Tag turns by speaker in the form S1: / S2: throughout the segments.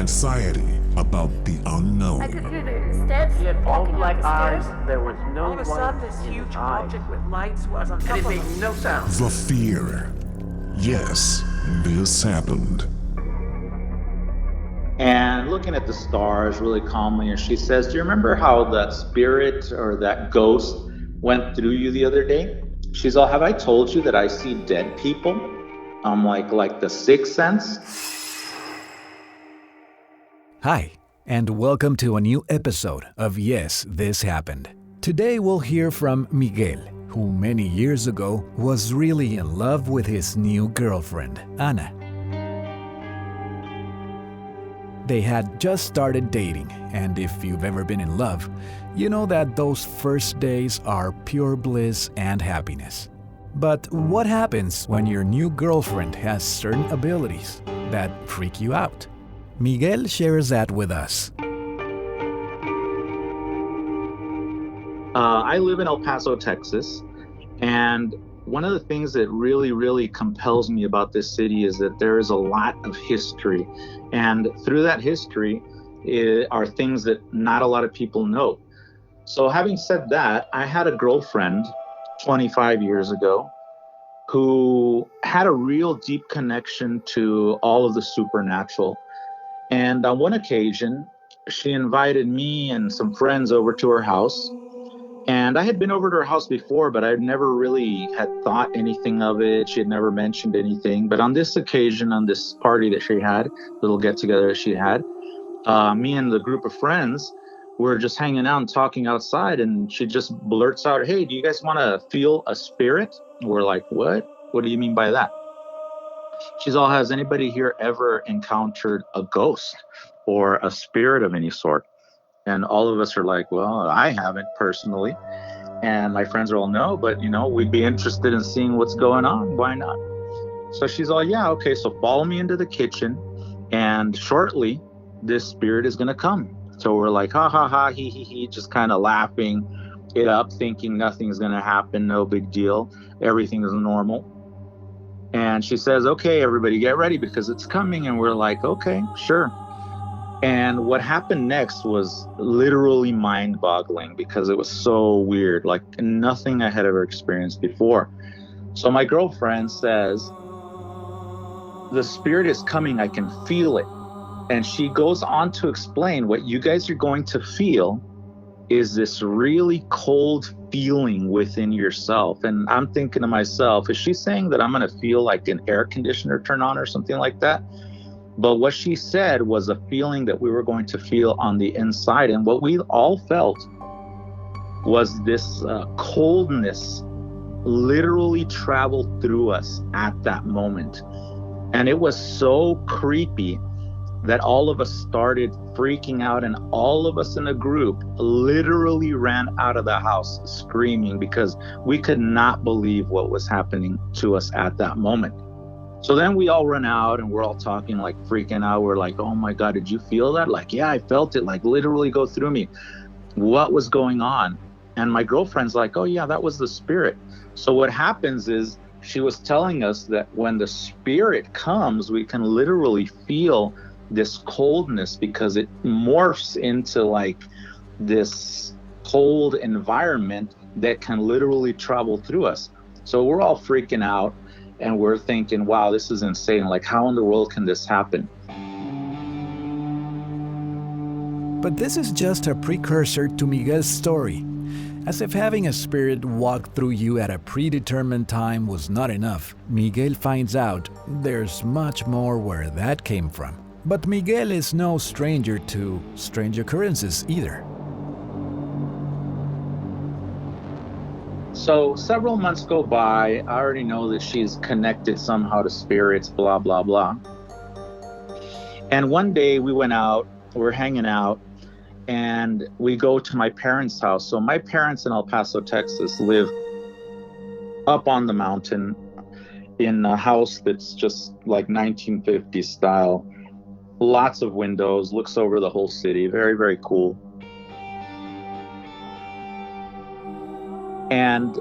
S1: anxiety about the unknown.
S2: I could hear the steps.
S3: He had all
S2: walking up
S3: black
S2: the
S3: eyes.
S2: stairs.
S3: There was no
S4: All of a
S3: light
S4: sudden, this
S3: in his
S4: huge
S3: eyes.
S4: object with lights was on
S3: And
S4: top
S3: it
S4: of
S3: made
S4: us.
S3: no sound.
S1: The fear. Yes, this happened.
S5: And looking at the stars really calmly, and she says, "Do you remember how that spirit or that ghost went through you the other day?" She's all, "Have I told you that I see dead people? I'm like the sixth sense?"
S6: Hi, and welcome to a new episode of Yes, This Happened. Today we'll hear from Miguel, who many years ago was really in love with his new girlfriend, Ana. They had just started dating, and if you've ever been in love, you know that those first days are pure bliss and happiness. But what happens when your new girlfriend has certain abilities that freak you out? Miguel shares that with us.
S5: I live in El Paso, Texas, and one of the things that really compels me about this city is that there is a lot of history. And through that history are things that not a lot of people know. So having said that, I had a girlfriend 25 years ago who had a real deep connection to all of the supernatural. And on one occasion, she invited me and some friends over to her house. And I had been over to her house before, but I never really had thought anything of it. She had never mentioned anything. But on this occasion, on this party that she had, little get together that she had, me and the group of friends were just hanging out and talking outside. And she just blurts out, "Hey, do you guys want to feel a spirit?" We're like, "What? What do you mean by that?" She's all, "Has anybody here ever encountered a ghost or a spirit of any sort?" And all of us are like, "Well, I haven't personally." And my friends are all, "No, but we'd be interested in seeing what's going on. Why not?" So she's all, "Yeah, okay, so follow me into the kitchen. And shortly, this spirit is going to come." So we're like, ha, ha, ha, he, just kind of laughing it up, thinking nothing's going to happen. No big deal. Everything is normal. And she says, "Okay, everybody get ready because it's coming." And we're like, "Okay, sure." And what happened next was literally mind-boggling because it was so weird, like nothing I had ever experienced before. So my girlfriend says, "The spirit is coming, I can feel it." And she goes on to explain what you guys are going to feel is this really cold feeling within yourself. And I'm thinking to myself, is she saying that I'm going to feel like an air conditioner turn on or something like that? But what she said was a feeling that we were going to feel on the inside. And what we all felt was this coldness literally traveled through us at that moment. And it was so creepy that all of us started freaking out, and all of us in a group literally ran out of the house screaming because we could not believe what was happening to us at that moment. So then we all run out and we're all talking, like freaking out. We're like, "Oh my God, did you feel that?" Like, "Yeah, I felt it like literally go through me." What was going on? And my girlfriend's like, "Oh yeah, that was the spirit." So what happens is she was telling us that when the spirit comes, we can literally feel this coldness because it morphs into like this cold environment that can literally travel through us. So we're all freaking out and we're thinking, wow, this is insane. Like, how in the world can this happen?
S6: But this is just a precursor to Miguel's story. As if having a spirit walk through you at a predetermined time was not enough, Miguel finds out there's much more where that came from. But Miguel is no stranger to strange occurrences either.
S5: So several months go by. I already know that she's connected somehow to spirits, blah, blah, blah. And one day we went out, we're hanging out, and we go to my parents' house. So my parents in El Paso, Texas live up on the mountain in a house that's just like 1950s style. Lots of windows, looks over the whole city. Very, very cool. And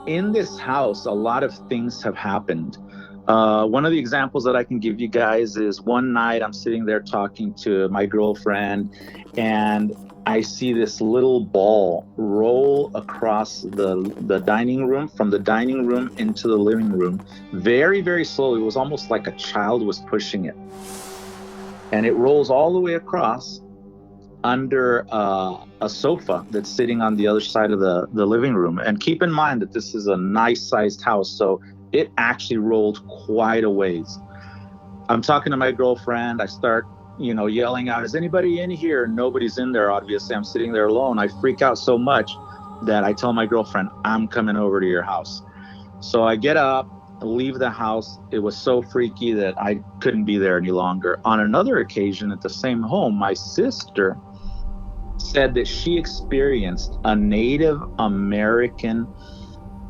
S5: in this house, a lot of things have happened. One of the examples that I can give you guys is one night I'm sitting there talking to my girlfriend, and I see this little ball roll across the dining room, from the dining room into the living room, very, very slowly. It was almost like a child was pushing it. And it rolls all the way across under a sofa that's sitting on the other side of the living room. And keep in mind that this is a nice sized house, so it actually rolled quite a ways. I'm talking to my girlfriend. I start, yelling out, "Is anybody in here?" Nobody's in there, obviously. I'm sitting there alone. I freak out so much that I tell my girlfriend, "I'm coming over to your house." So I get up, leave the house. It was so freaky that I couldn't be there any longer. On another occasion at the same home, my sister said that she experienced a Native American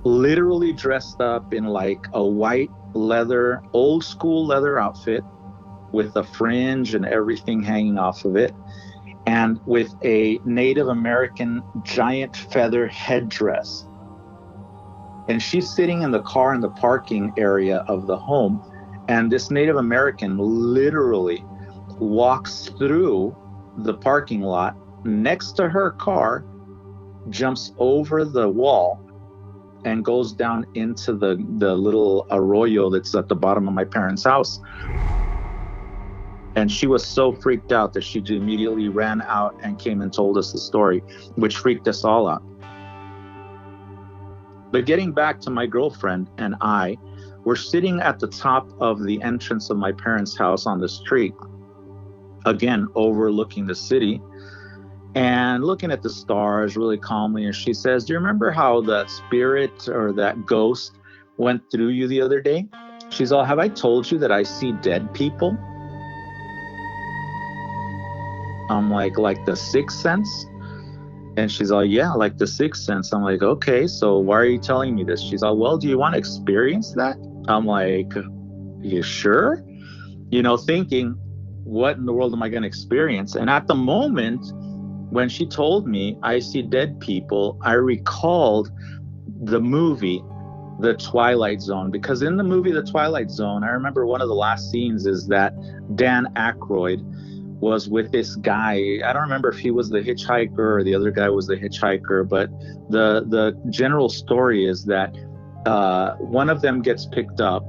S5: literally dressed up in like a white leather, old school leather outfit with a fringe and everything hanging off of it, and with a Native American giant feather headdress. And she's sitting in the car in the parking area of the home, and this Native American literally walks through the parking lot next to her car, jumps over the wall, and goes down into the little arroyo that's at the bottom of my parents' house. And she was so freaked out that she immediately ran out and came and told us the story, which freaked us all out. But getting back to my girlfriend and I, we're sitting at the top of the entrance of my parents' house on the street, again, overlooking the city, and looking at the stars really calmly. And she says, "Do you remember how that spirit or that ghost went through you the other day?" She's all, "Have I told you that I see dead people?" I'm like the Sixth Sense? And she's all, "Yeah, like the Sixth Sense." I'm like, "Okay, so why are you telling me this?" She's all, "Well, do you want to experience that?" I'm like, "You sure?" Thinking, what in the world am I going to experience? And at the moment, when she told me I see dead people, I recalled the movie, The Twilight Zone. Because in the movie, The Twilight Zone, I remember one of the last scenes is that Dan Aykroyd was with this guy. I don't remember if he was the hitchhiker or the other guy was the hitchhiker, but the general story is that one of them gets picked up,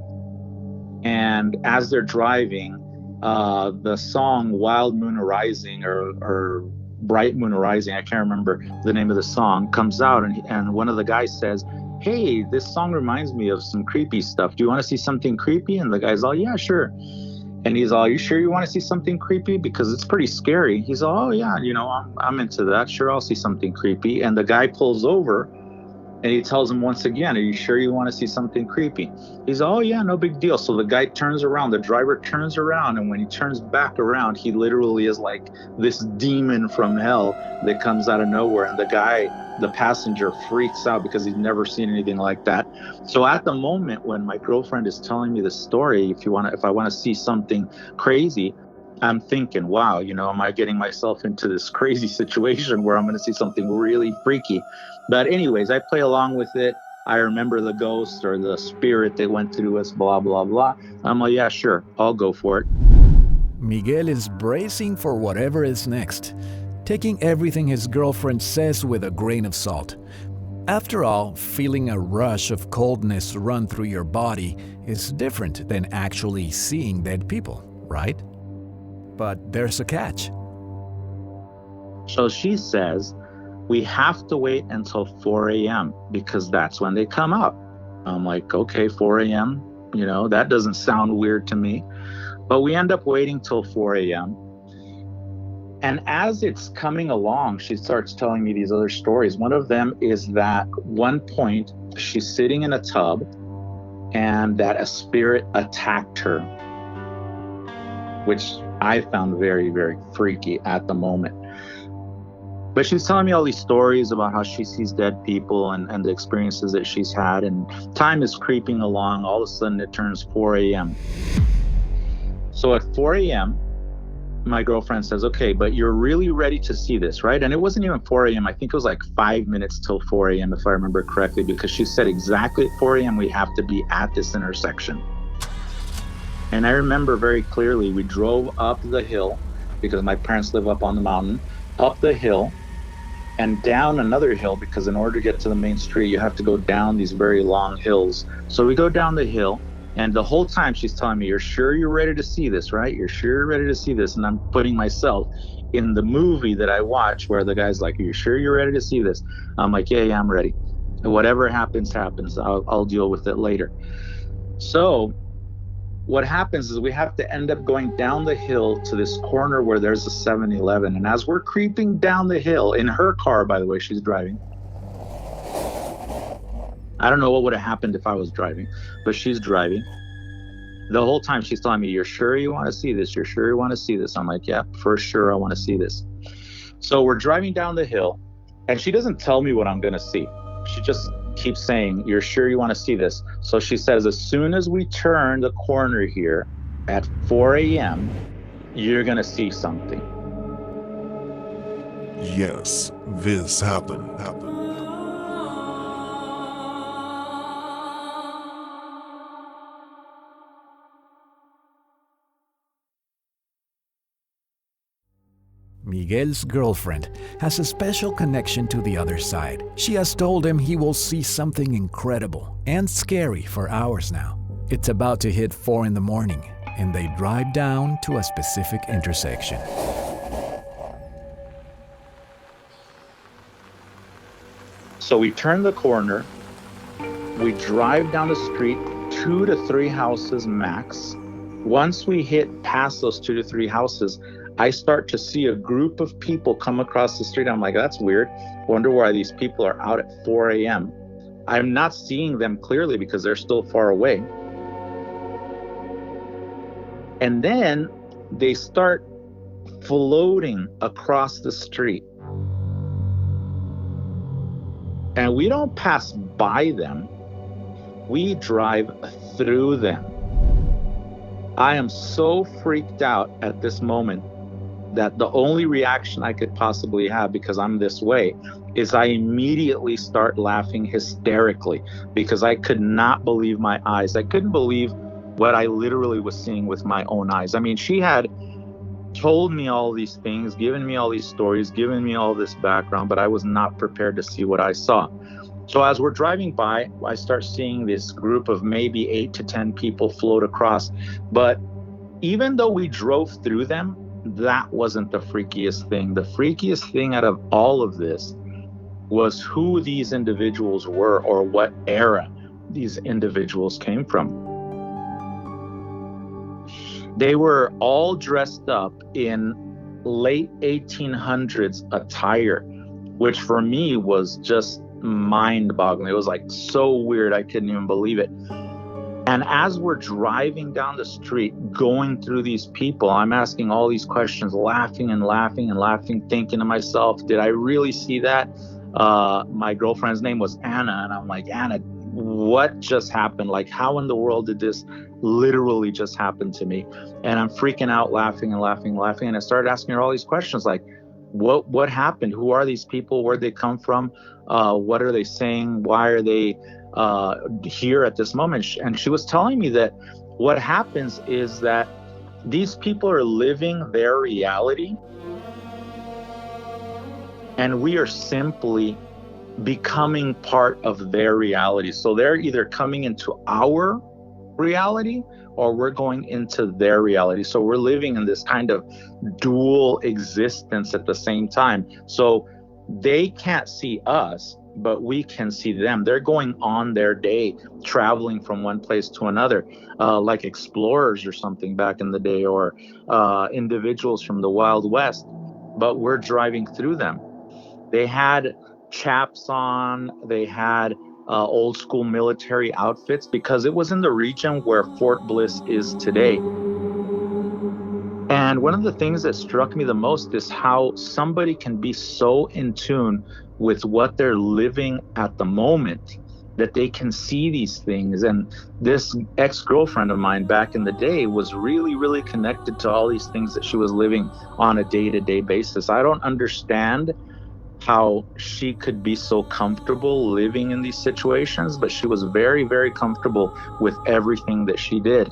S5: and as they're driving, the song Wild Moon Rising or Bright Moon Rising, I can't remember the name of the song, comes out, and one of the guys says, "Hey, this song reminds me of some creepy stuff. Do you want to see something creepy?" And the guy's all, "Yeah, sure." And he's all, "You sure you want to see something creepy? Because it's pretty scary." He's all, "Oh yeah, I'm into that. Sure, I'll see something creepy." And the guy pulls over and he tells him once again, "Are you sure you want to see something creepy?" He's all, "Oh yeah, no big deal." So the guy turns around, the driver turns around, and when he turns back around, he literally is like this demon from hell that comes out of nowhere. And the passenger freaks out because he's never seen anything like that. So at the moment when my girlfriend is telling me the story, if I want to see something crazy, I'm thinking, wow, am I getting myself into this crazy situation where I'm going to see something really freaky? But anyways, I play along with it. I remember the ghost or the spirit that went through us, blah, blah, blah. I'm like, yeah, sure, I'll go for it.
S6: Miguel is bracing for whatever is next, taking everything his girlfriend says with a grain of salt. After all, feeling a rush of coldness run through your body is different than actually seeing dead people, right? But there's a catch.
S5: So she says, we have to wait until 4 a.m. because that's when they come out. I'm like, okay, 4 a.m., that doesn't sound weird to me. But we end up waiting till 4 a.m. And as it's coming along, she starts telling me these other stories. One of them is that one point she's sitting in a tub and that a spirit attacked her, which I found very, very freaky at the moment. But she's telling me all these stories about how she sees dead people and the experiences that she's had. And time is creeping along. All of a sudden, it turns 4 a.m. So at 4 a.m., my girlfriend says, okay, but you're really ready to see this, right? And it wasn't even 4 a.m. I think it was like 5 minutes till 4 a.m., if I remember correctly, because she said exactly at 4 a.m. we have to be at this intersection. And I remember very clearly, we drove up the hill because my parents live up on the mountain, up the hill and down another hill, because in order to get to the main street, you have to go down these very long hills. So we go down the hill, and the whole time she's telling me, "You're sure you're ready to see this, right? You're sure you're ready to see this?" And I'm putting myself in the movie that I watch where the guy's like, "Are you sure you're ready to see this?" I'm like, yeah, I'm ready. And whatever happens, happens. I'll deal with it later. So what happens is we have to end up going down the hill to this corner where there's a 7-Eleven. And as we're creeping down the hill, in her car, by the way, she's driving. I don't know what would have happened if I was driving, but she's driving. The whole time she's telling me, "You're sure you want to see this? You're sure you want to see this?" I'm like, yeah, for sure I want to see this. So we're driving down the hill, and she doesn't tell me what I'm going to see. She just keeps saying, "You're sure you want to see this?" So she says, "As soon as we turn the corner here at 4 a.m., you're going to see something."
S1: Yes, this happened.
S6: Miguel's girlfriend has a special connection to the other side. She has told him he will see something incredible and scary for hours now. It's about to hit 4 in the morning, and they drive down to a specific intersection.
S5: So we turn the corner, we drive down the street, 2 to 3 houses max. Once we hit past those 2 to 3 houses, I start to see a group of people come across the street. I'm like, that's weird. Wonder why these people are out at 4 a.m. I'm not seeing them clearly because they're still far away. And then they start floating across the street. And we don't pass by them. We drive through them. I am so freaked out at this moment that the only reaction I could possibly have, because I'm this way, is I immediately start laughing hysterically because I could not believe my eyes. I couldn't believe what I literally was seeing with my own eyes. I mean, she had told me all these things, given me all these stories, given me all this background, but I was not prepared to see what I saw. So as we're driving by, I start seeing this group of maybe 8 to 10 people float across. But even though we drove through them, that wasn't the freakiest thing. The freakiest thing out of all of this was who these individuals were, or what era these individuals came from. They were all dressed up in late 1800s attire, which for me was just mind-boggling. It was like so weird, I couldn't even believe it. And as we're driving down the street, going through these people, I'm asking all these questions, laughing and laughing and laughing, thinking to myself, did I really see that? My girlfriend's name was Anna, and I'm like, Anna, what just happened? Like, how in the world did this literally just happen to me? And I'm freaking out, laughing and laughing and laughing. And I started asking her all these questions, like, what happened? Who are these people? Where'd they come from? What are they saying? Why are they here at this moment? And she was telling me that what happens is that these people are living their reality, and we are simply becoming part of their reality. So they're either coming into our reality or we're going into their reality. So we're living in this kind of dual existence at the same time. So they can't see us, but we can see them. They're going on their day, traveling from one place to another, like explorers or something back in the day, or individuals from the Wild West, but we're driving through them. They had chaps on, they had old school military outfits, because it was in the region where Fort Bliss is today. And one of the things that struck me the most is how somebody can be so in tune with what they're living at the moment that they can see these things. And this ex-girlfriend of mine back in the day was really, really connected to all these things that she was living on a day-to-day basis. I don't understand how she could be so comfortable living in these situations, but she was very, very comfortable with everything that she did.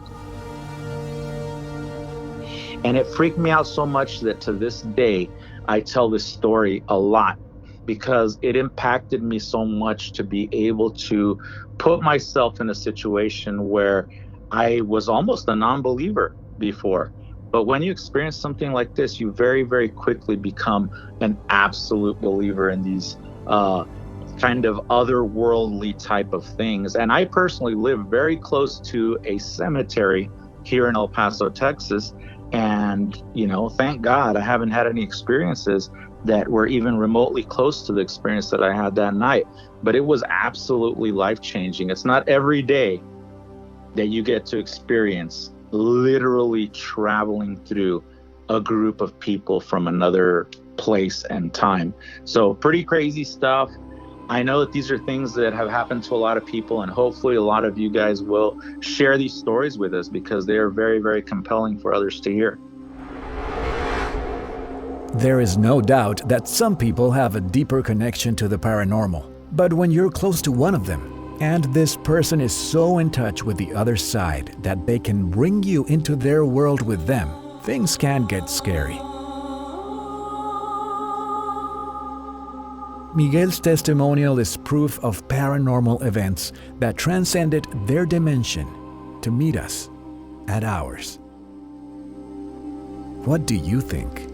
S5: And it freaked me out so much that to this day, I tell this story a lot because it impacted me so much to be able to put myself in a situation where I was almost a non-believer before. But when you experience something like this, you very, very quickly become an absolute believer in these kind of otherworldly type of things. And I personally live very close to a cemetery here in El Paso, Texas. And, thank God I haven't had any experiences that were even remotely close to the experience that I had that night. But it was absolutely life-changing. It's not every day that you get to experience literally traveling through a group of people from another place and time. So pretty crazy stuff. I know that these are things that have happened to a lot of people, and hopefully a lot of you guys will share these stories with us because they are very, very compelling for others to hear.
S6: There is no doubt that some people have a deeper connection to the paranormal. But when you're close to one of them, and this person is so in touch with the other side that they can bring you into their world with them, things can get scary. Miguel's testimonial is proof of paranormal events that transcended their dimension to meet us at ours. What do you think?